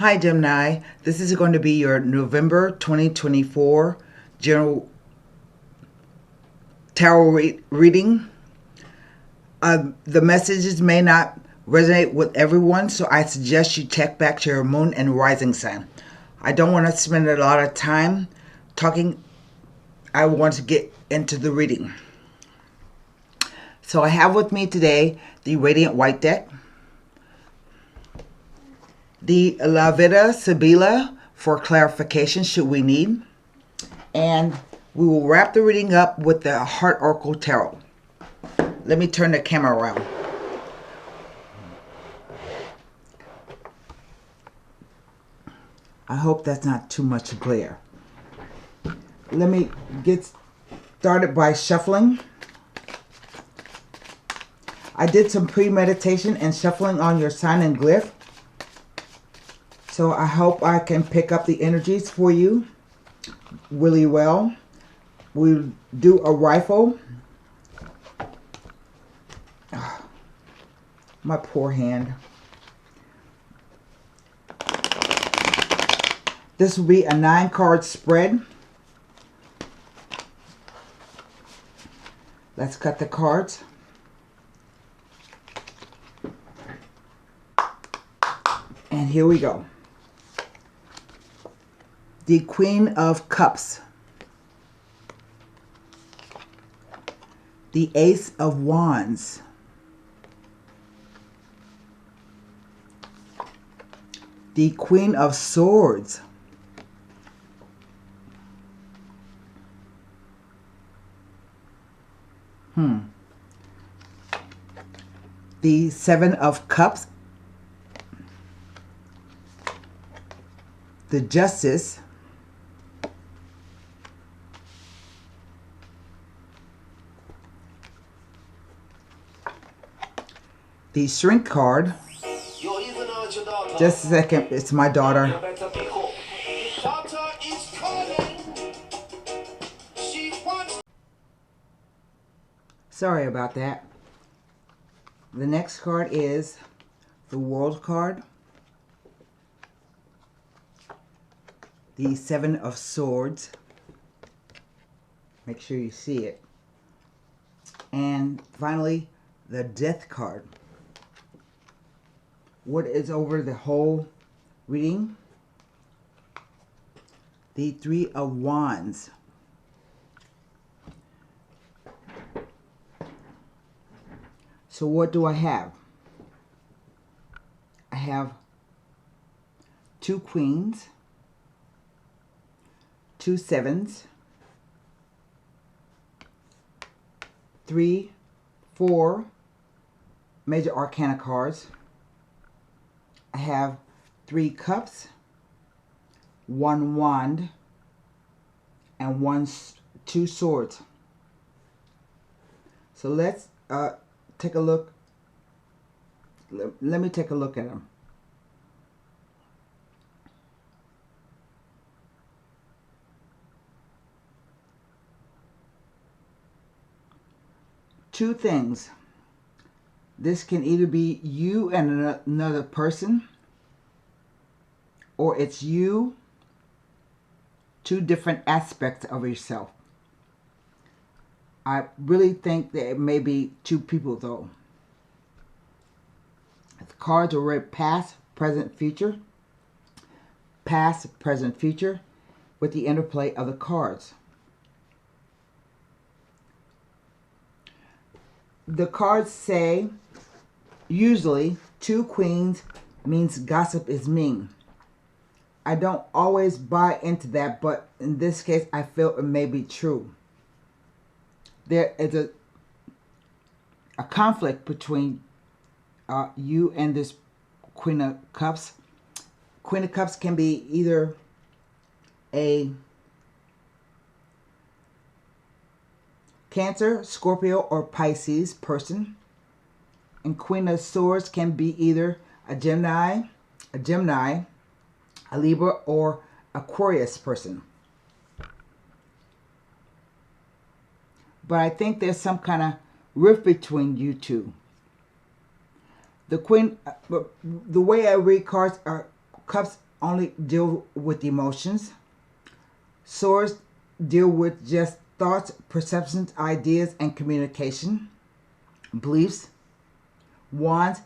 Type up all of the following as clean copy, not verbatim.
Hi Gemini, this is going to be your November 2024 general tarot reading. The messages may not resonate with everyone, so I suggest you check back to your moon and rising sign. I don't want to spend a lot of time talking. I want to get into the reading. So I have with me today the Radiant White deck, the La Vida Sibila for clarification should we need, and we will wrap the reading up with the Heart Oracle Tarot. Let me turn the camera around. I hope that's not too much glare. Let me get started by shuffling. I did some premeditation and shuffling on your sign and glyph. So I hope I can pick up the energies for you really well. We'll do a rifle. My poor hand. This will be a 9-card spread. Let's cut the cards. And here we go. The Queen of Cups, the Ace of Wands, the Queen of Swords, the Seven of Cups, the Justice, the Shrink card. Just a second, it's my daughter. Sorry about that. The next card is the World card, the Seven of Swords. Make sure you see it. And finally, the Death card. What is over the whole reading? The Three of Wands. So what do I have? I have 2 queens, 2 sevens, 3, 4 major arcana cards. I have 3 cups, 1 wand, and 2 swords. So let's take a look. Let me take a look at them. Two things. This can either be you and another person, or it's you, 2 different aspects of yourself. I really think that it may be 2 people though. The cards are read past, present, future. Past, present, future with the interplay of the cards. The cards say usually 2 queens means gossip is mean. I don't always buy into that, but in this case I feel it may be true. There is a conflict between you and this Queen of Cups. Queen of Cups can be either a Cancer, Scorpio, or Pisces person. And Queen of Swords can be either a Gemini, a Libra, or Aquarius person. But I think there's some kind of rift between you two. The Queen, the way I read cards are cups only deal with emotions. Swords deal with just thoughts, perceptions, ideas, and communication, beliefs. Wands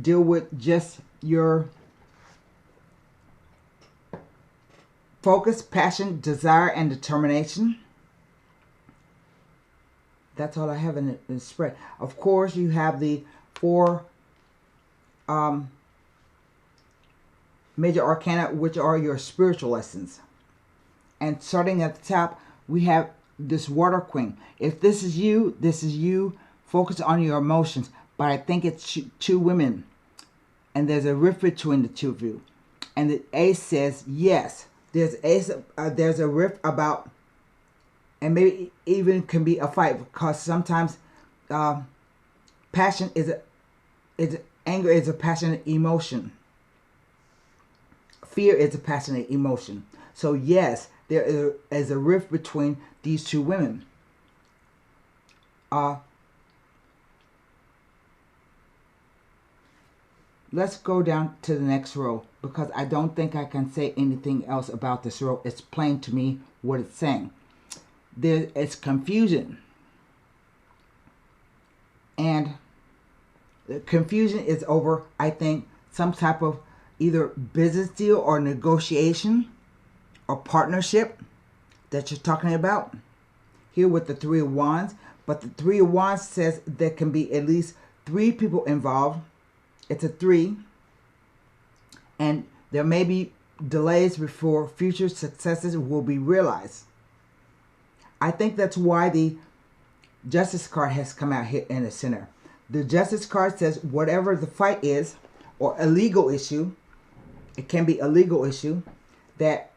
deal with just your focus, passion, desire, and determination. That's all I have in the spread. Of course, you have the four major arcana, which are your spiritual lessons. And starting at the top, we have this Water Queen. If this is you, this is you. Focus on your emotions. But I think it's two women. And there's a rift between the two of you. And the Ace says, yes, there's a rift about, and maybe even can be a fight, because sometimes passion is anger is a passionate emotion. Fear is a passionate emotion. So yes, there is a rift between these two women. Let's go down to the next row, because I don't think I can say anything else about this row. It's plain to me what it's saying. It's confusion. And the confusion is over, I think, some type of either business deal or negotiation or partnership that you're talking about here with the Three of Wands. But the Three of Wands says there can be at least 3 people involved. It's a 3. And there may be delays before future successes will be realized. I think that's why the Justice card has come out here in the center. The Justice card says whatever the fight is, or a legal issue, it can be a legal issue, that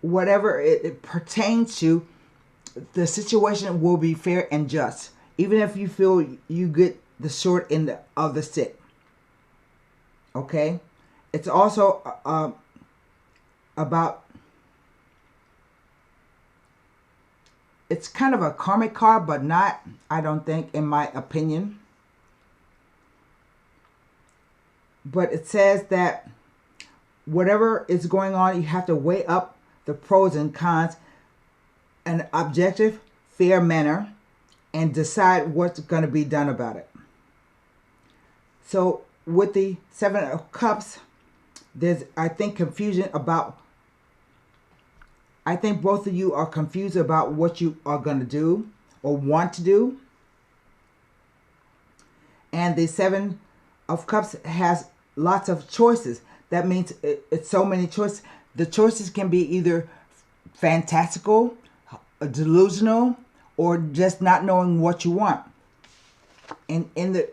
whatever it pertains to, the situation will be fair and just, even if you feel you get the short end of the stick. Okay? It's also about, it's kind of a karmic card, but not, I don't think, in my opinion. But it says that whatever is going on, you have to weigh up the pros and cons in an objective, fair manner, and decide what's going to be done about it. So with the Seven of Cups, there's, I think, confusion about, I think both of you are confused about what you are going to do or want to do. And the Seven of Cups has lots of choices. That means it's so many choices. The choices can be either fantastical, delusional, or just not knowing what you want. And in the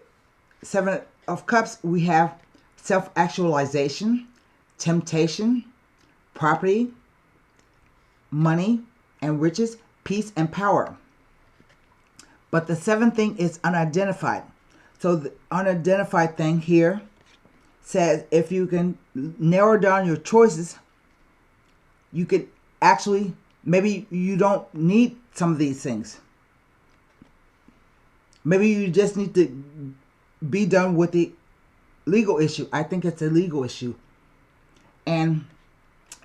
Seven of Cups, we have self-actualization, temptation, property, money and riches, peace and power. But the seventh thing is unidentified. So the unidentified thing here says if you can narrow down your choices, you could actually, maybe you don't need some of these things. Maybe you just need to be done with the legal issue. I think it's a legal issue. And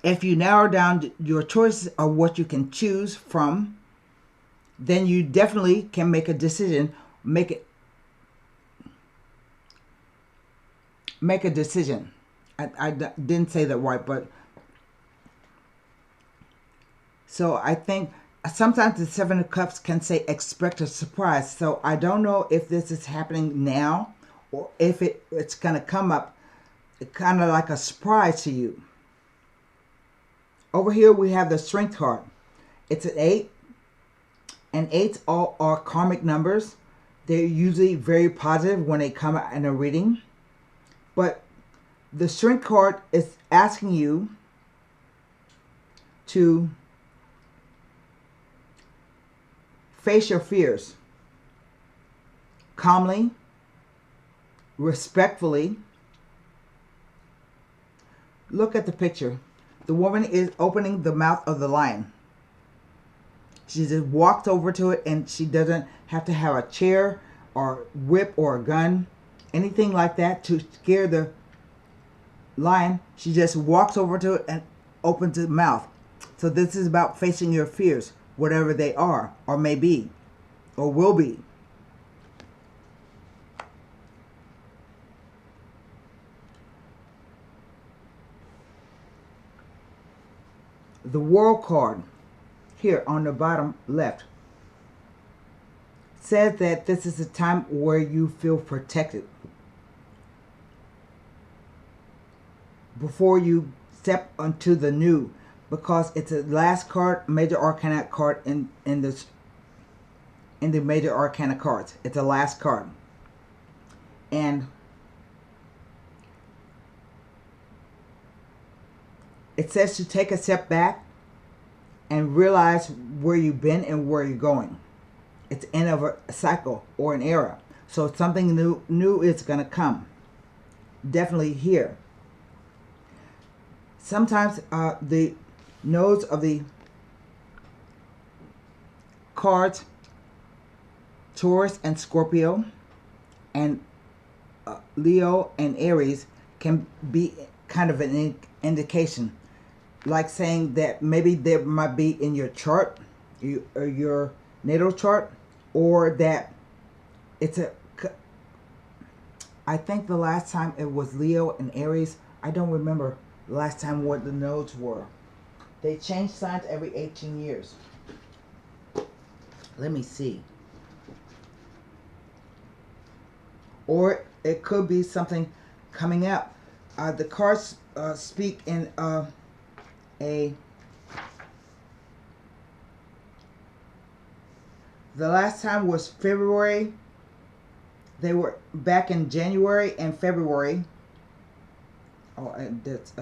if you narrow down your choices of what you can choose from, then you definitely can make a decision. Make a decision. I didn't say that right, but so I think sometimes the Seven of Cups can say expect a surprise. So I don't know if this is happening now or if it's going to come up kind of like a surprise to you. Over here we have the Strength card. It's an 8. And 8s all are karmic numbers. They're usually very positive when they come out in a reading. But the Strength card is asking you to face your fears calmly, respectfully. Look at the picture. The woman is opening the mouth of the lion. She just walks over to it, and she doesn't have to have a chair or whip or a gun, anything like that to scare the lion. She just walks over to it and opens its mouth. So this is about facing your fears, whatever they are, or may be, or will be. The World card, here on the bottom left, says that this is a time where you feel protected before you step onto the new, because it's the last card, major arcana card in the major arcana cards. It's the last card, and it says to take a step back and realize where you've been and where you're going. It's the end of a cycle or an era. So something new is going to come. Definitely here. Sometimes the nodes of the cards, Taurus and Scorpio, and Leo and Aries, can be kind of an indication. Like saying that maybe there might be in your chart, your natal chart, or that it's a, I think the last time it was Leo and Aries. I don't remember the last time what the nodes were. They change signs every 18 years. Let me see. Or it could be something coming up. The cards speak in the last time was February. They were back in January and February. Oh, that's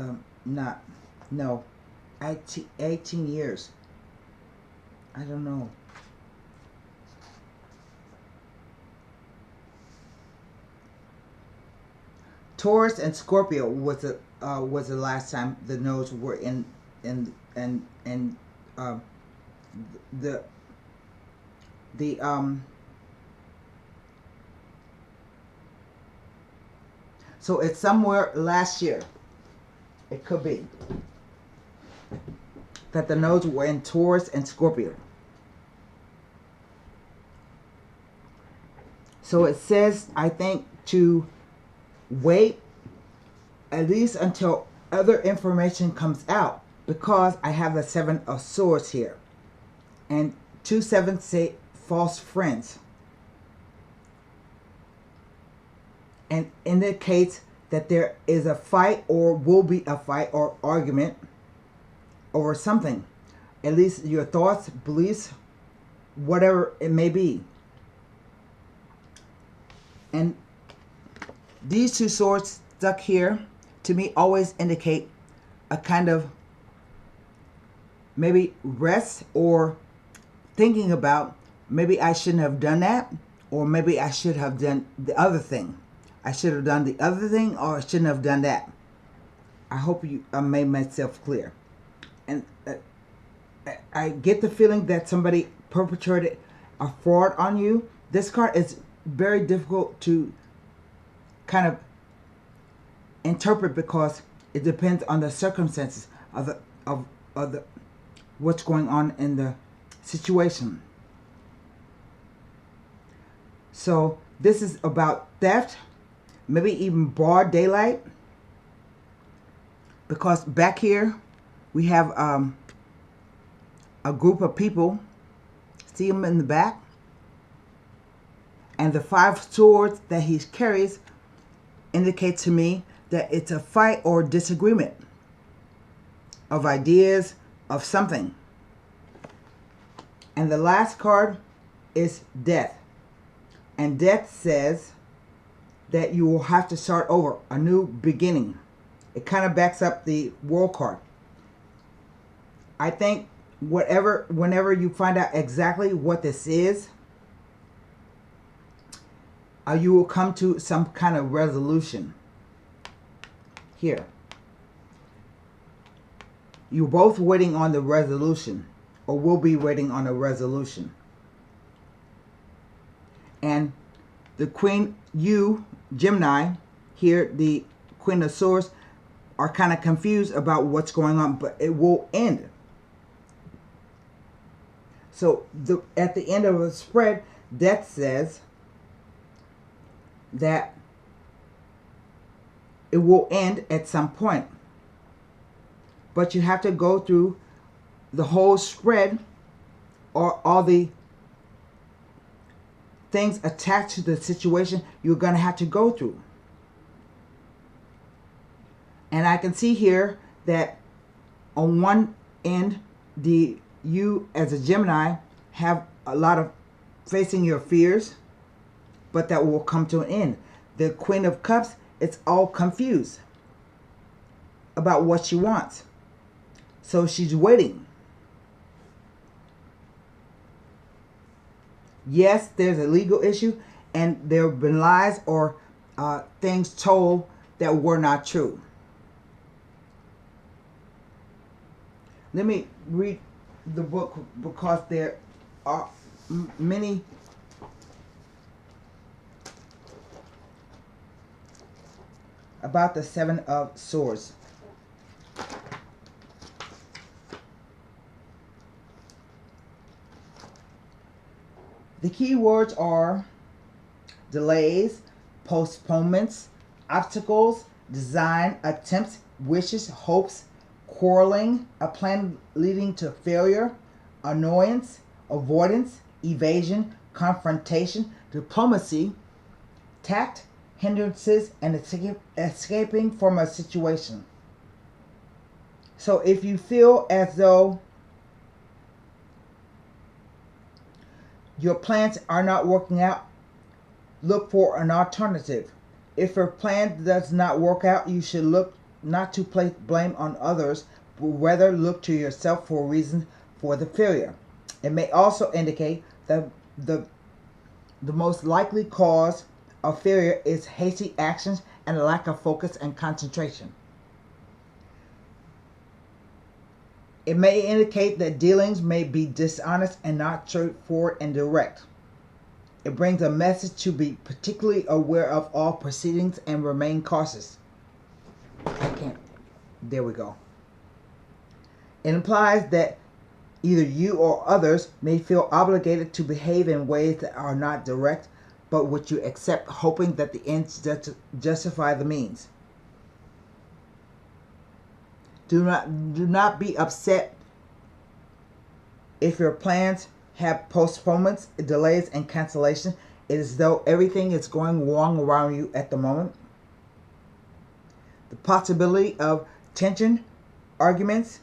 not, no, 18 years. I don't know. Taurus and Scorpio was the last time the nodes were in so it's somewhere last year. It could be that the nodes were in Taurus and Scorpio. So it says, I think, to wait at least until other information comes out, because I have the Seven of Swords here, and 2 7s say false friends, and indicates that there is a fight or will be a fight or argument over something, at least your thoughts, beliefs, whatever it may be. And these 2 swords stuck here, to me, always indicate a kind of maybe rest, or thinking about maybe I shouldn't have done that, or maybe I should have done the other thing. I should have done the other thing, or I shouldn't have done that. I hope I made myself clear. And I get the feeling that somebody perpetrated a fraud on you. This card is very difficult to kind of interpret, because it depends on the circumstances of the what's going on in the situation. So this is about theft, maybe even broad daylight, because back here we have a group of people. See them in the back, and the 5 swords that he carries indicate to me that it's a fight or disagreement of ideas, of something. And the last card is death. And death says that you will have to start over, a new beginning. It kind of backs up the World card. I think whenever you find out exactly what this is, you will come to some kind of resolution. Here, you're both waiting on the resolution, or will be waiting on a resolution. And the Queen, you, Gemini, here, the Queen of Swords, are kind of confused about what's going on, but it will end. So at the end of a spread, Death says that it will end at some point. But you have to go through the whole spread, or all the things attached to the situation you're going to have to go through. And I can see here that on one end, you as a Gemini have a lot of facing your fears, but that will come to an end. The Queen of Cups, it's all confused about what she wants. So she's waiting. Yes, there's a legal issue, and there have been lies or things told that were not true. Let me read the book, because there are many about the Seven of Swords. The key words are delays, postponements, obstacles, design, attempts, wishes, hopes, quarreling, a plan leading to failure, annoyance, avoidance, evasion, confrontation, diplomacy, tact, hindrances, and escaping from a situation. So if you feel as though your plans are not working out, look for an alternative. If your plan does not work out, you should look not to place blame on others, but rather look to yourself for reasons for the failure. It may also indicate that the most likely cause of failure is hasty actions and a lack of focus and concentration. It may indicate that dealings may be dishonest and not straightforward and direct. It brings a message to be particularly aware of all proceedings and remain cautious. There we go. It implies that either you or others may feel obligated to behave in ways that are not direct, but which you accept, hoping that the ends justify the means. Do not be upset if your plans have postponements, delays, and cancellation. It is as though everything is going wrong around you at the moment. The possibility of tension, arguments,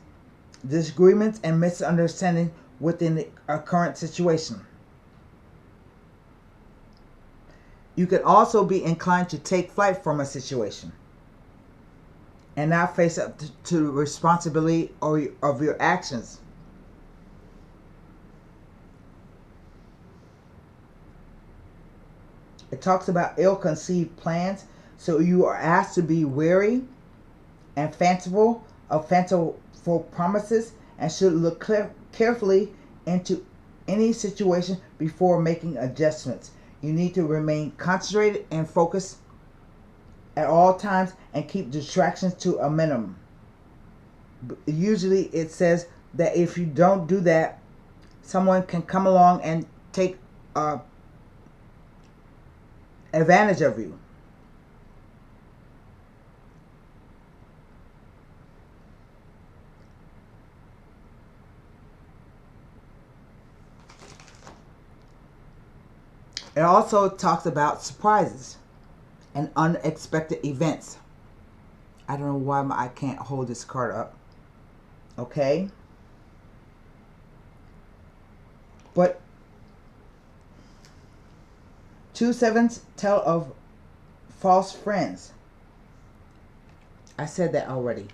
disagreements, and misunderstanding within a current situation. You can also be inclined to take flight from a situation and not face up to the responsibility of your actions. It talks about ill-conceived plans, so you are asked to be wary and fanciful of fanciful promises, and should look carefully into any situation before making adjustments. You need to remain concentrated and focused at all times and keep distractions to a minimum. Usually it says that if you don't do that, someone can come along and take advantage of you. It also talks about surprises and unexpected events. I don't know why I can't hold this card up. Okay? But 2 sevens tell of false friends. I said that already.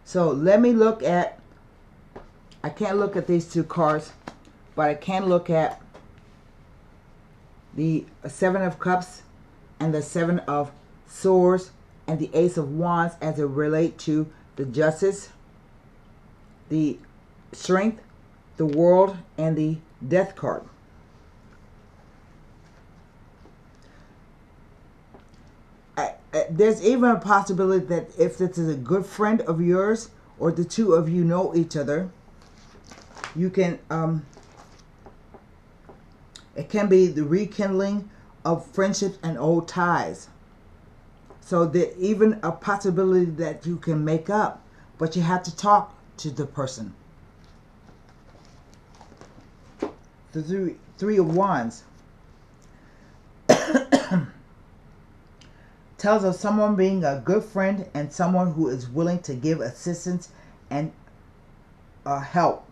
So let me look at, I can't look at these two cards, but I can look at the 7 of Cups and the 7 of Swords and the Ace of Wands as it relates to the Justice the Strength, the World, and the Death card. There's even a possibility that if this is a good friend of yours or the two of you know each other, you can it can be the rekindling of friendships and old ties. So there's even a possibility that you can make up, but you have to talk to the person. The Three of Wands tells of someone being a good friend and someone who is willing to give assistance and help.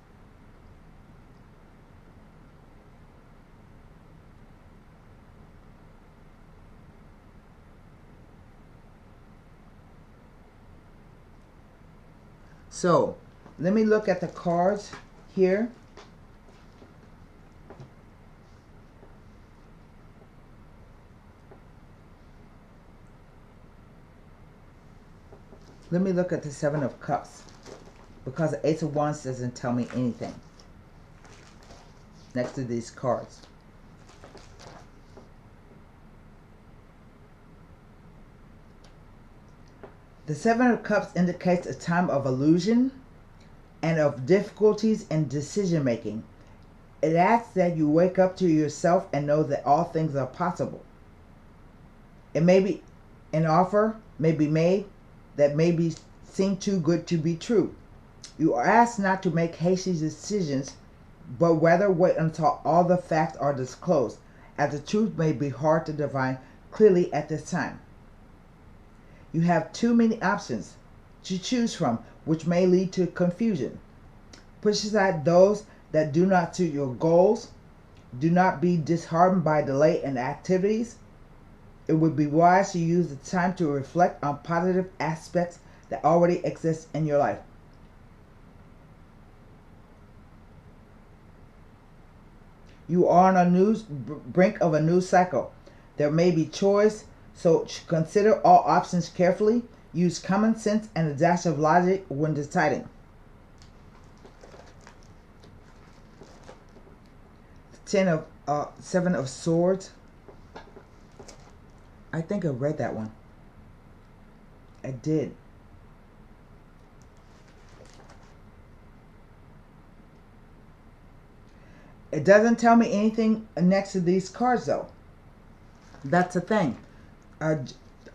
So let me look at the cards here. Let me look at the Seven of Cups, because the Ace of Wands doesn't tell me anything next to these cards. The Seven of Cups indicates a time of illusion and of difficulties in decision making. It asks that you wake up to yourself and know that all things are possible. It may be an offer may be made that maybe seem too good to be true. You are asked not to make hasty decisions, but rather wait until all the facts are disclosed, as the truth may be hard to divine clearly at this time. You have too many options to choose from, which may lead to confusion. Push aside those that do not suit your goals. Do not be disheartened by delay in activities. It would be wise to use the time to reflect on positive aspects that already exist in your life. You are on a brink of a new cycle. There may be choice, so consider all options carefully. Use common sense and a dash of logic when deciding. Seven of Swords. I think I read that one. I did. It doesn't tell me anything next to these cards, though. That's the thing.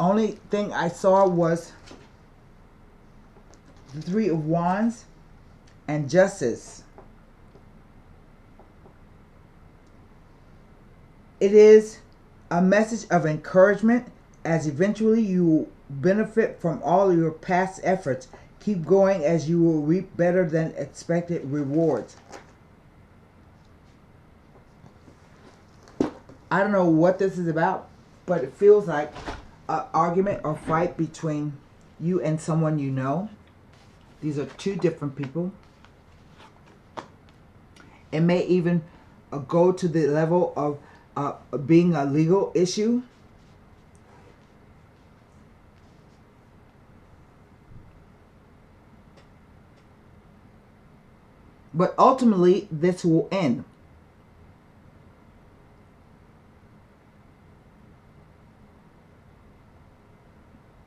Only thing I saw was the Three of Wands and Justice. It is a message of encouragement, as eventually you will benefit from all your past efforts. Keep going, as you will reap better than expected rewards. I don't know what this is about, but it feels like an argument or fight between you and someone you know. These are two different people. It may even go to the level of being a legal issue. But ultimately, this will end.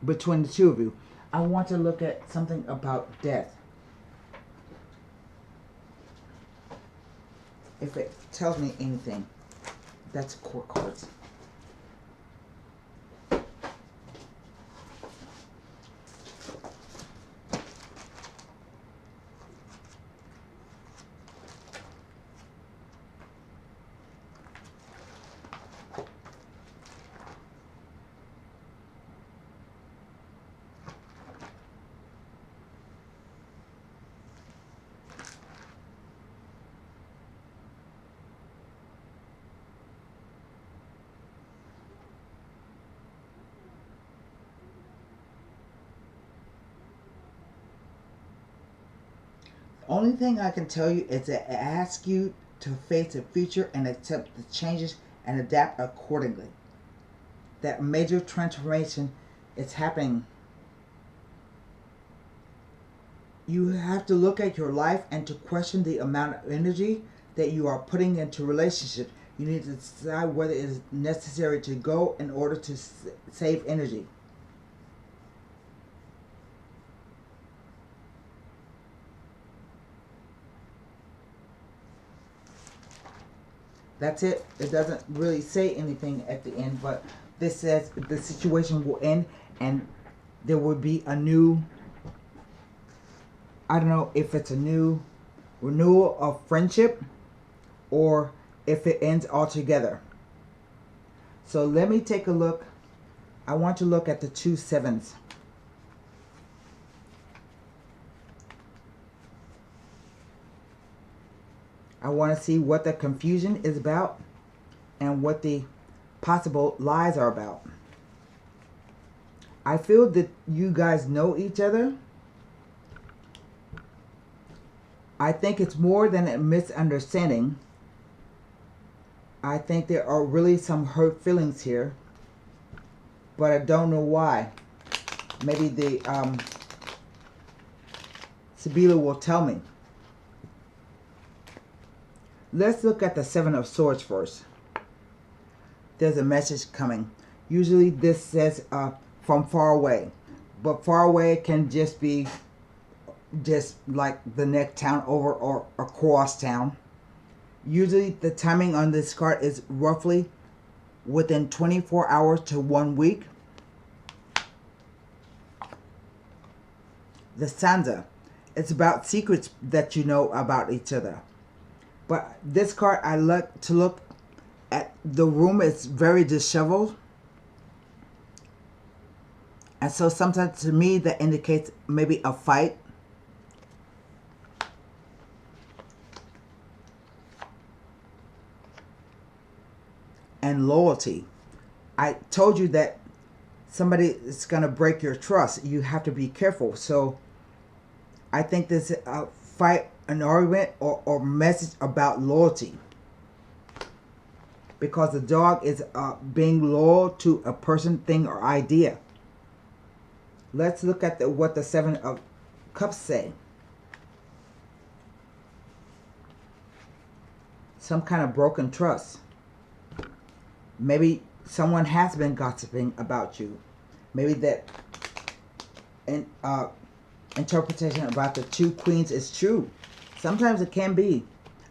Between the two of you. I want to look at something about death. If it tells me anything. That's court cards. Only thing I can tell you is that it asks you to face the future and accept the changes and adapt accordingly. That major transformation is happening. You have to look at your life and to question the amount of energy that you are putting into relationships. You need to decide whether it is necessary to go in order to save energy. That's it. It doesn't really say anything at the end, but this says the situation will end and there will be a new, I don't know if it's a new renewal of friendship or if it ends altogether. So let me take a look. I want to look at the 2 sevens. I want to see what the confusion is about and what the possible lies are about. I feel that you guys know each other. I think it's more than a misunderstanding. I think there are really some hurt feelings here, but I don't know why. Maybe the Sibila will tell me. Let's look at the 7 of Swords first. There's a message coming. Usually this says from far away, but far away can just be just like the next town over or across town. Usually the timing on this card is roughly within 24 hours to 1 week. The Sansa, it's about secrets that you know about each other. But this card, I like to look at the room. It's very disheveled. And so sometimes to me that indicates maybe a fight. And loyalty. I told you that somebody is going to break your trust. You have to be careful. So I think this is a fight, an argument, or message about loyalty. Because the dog is being loyal to a person, thing, or idea. Let's look at what the 7 of Cups say. Some kind of broken trust. Maybe someone has been gossiping about you. Maybe that interpretation about the 2 queens is true. Sometimes it can be.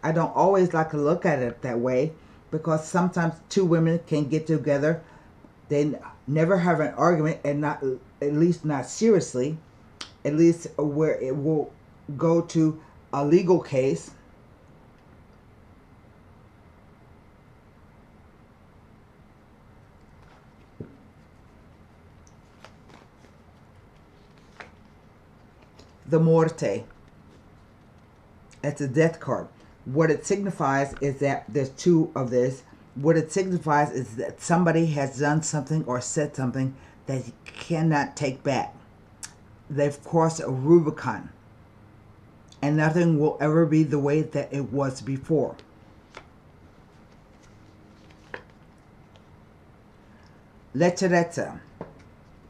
I don't always like to look at it that way because sometimes 2 women can get together. They never have an argument, and not, at least not seriously, at least where it will go to a legal case. The Morte. It's a death card. What it signifies is that there's 2 of this. What it signifies is that somebody has done something or said something that you cannot take back. They've crossed a Rubicon. And nothing will ever be the way that it was before. Lechereza.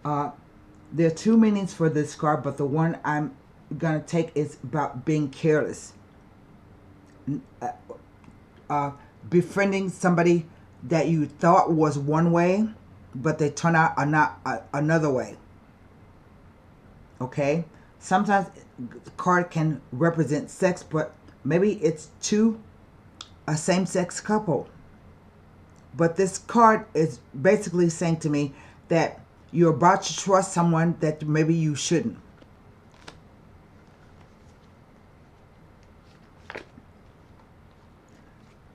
There are 2 meanings for this card, but the one I'm going to take is about being careless. Befriending somebody that you thought was one way, but they turn out another way. Okay? Sometimes the card can represent sex, but maybe it's a same-sex couple. But this card is basically saying to me that you're about to trust someone that maybe you shouldn't.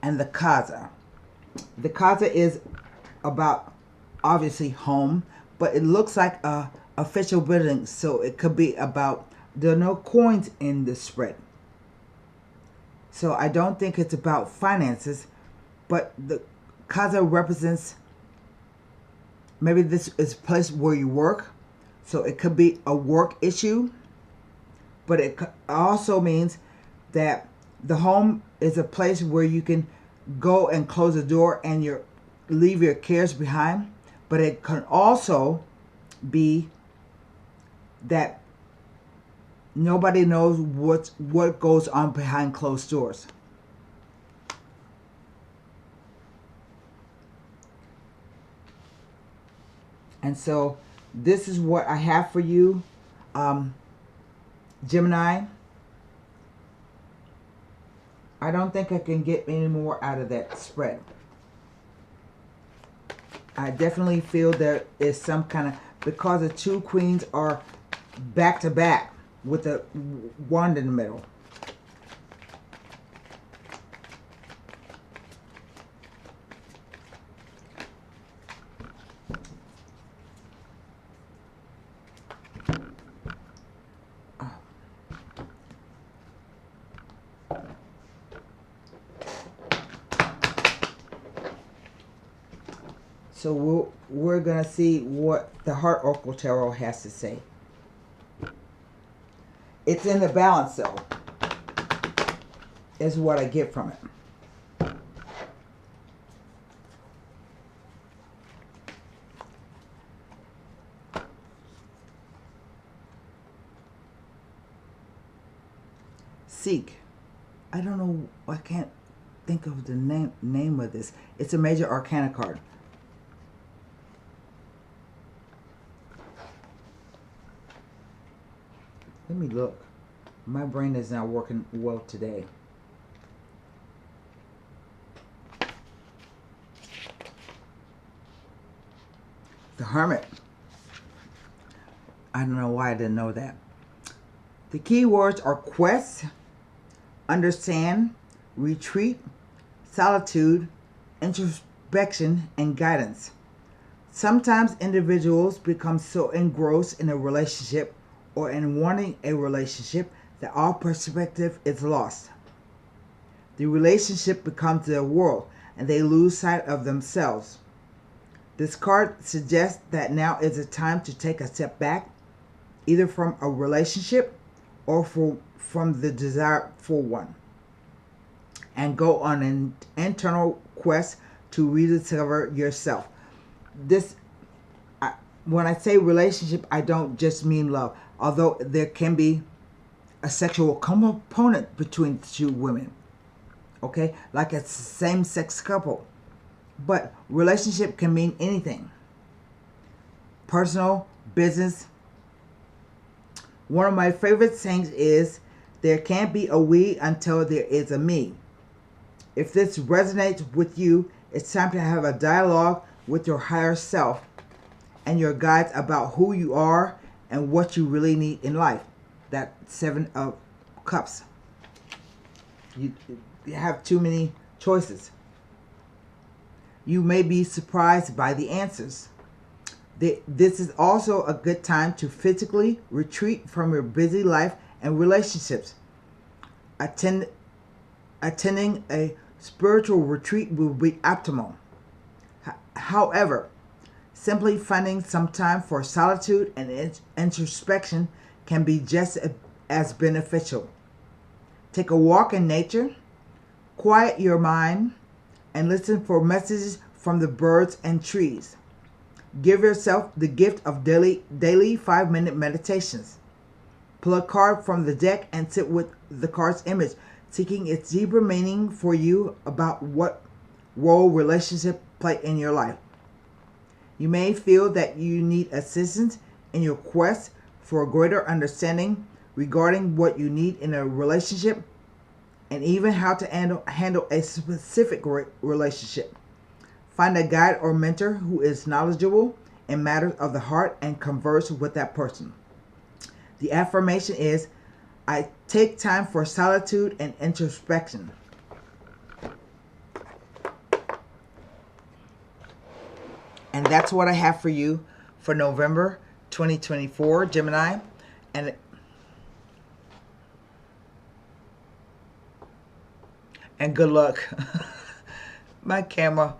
And the Casa. The Casa is about, obviously, home, but it looks like a official building, so it could be about, there are no coins in the spread. So I don't think it's about finances, but the Casa represents, maybe this is a place where you work, so it could be a work issue, but it also means that the home is a place where you can go and close the door and leave your cares behind. But it can also be that Nobody knows what goes on behind closed doors. And so this is what I have for you, Gemini. I don't think I can get any more out of that spread. I definitely feel there is some kind of, because the two queens are back to back with the wand in the middle. So we're going to see what the Heart Oracle Tarot has to say. It's in the balance, though, is what I get from it. Seek. I don't know. I can't think of the name of this. It's a major arcana card. Let me look. My brain is not working well today. The Hermit. I don't know why I didn't know that. The key words are quest, understand, retreat, solitude, introspection, and guidance. Sometimes individuals become so engrossed in a relationship or in wanting a relationship that all perspective is lost. The relationship becomes their world and they lose sight of themselves. This card suggests that now is a time to take a step back, either from a relationship or from the desire for one, and go on an internal quest to rediscover yourself. When I say relationship, I don't just mean love, although there can be a sexual component between the two women, okay, like a same-sex couple. But relationship can mean anything. Personal, business. One of my favorite sayings is, there can't be a we until there is a me. If this resonates with you, it's time to have a dialogue with your higher self and your guides about who you are and what you really need in life. That 7 of Cups. You have too many choices. You may be surprised by the answers. This is also a good time to physically retreat from your busy life and relationships. Attending a spiritual retreat will be optimal. However, simply finding some time for solitude and introspection can be just as beneficial. Take a walk in nature, quiet your mind, and listen for messages from the birds and trees. Give yourself the gift of daily 5-minute meditations. Pull a card from the deck and sit with the card's image, seeking its deeper meaning for you about what role relationships play in your life. You may feel that you need assistance in your quest for a greater understanding regarding what you need in a relationship and even how to handle a specific relationship. Find a guide or mentor who is knowledgeable in matters of the heart and converse with that person. The affirmation is, I take time for solitude and introspection. And that's what I have for you for November 2024, Gemini. And good luck. My camera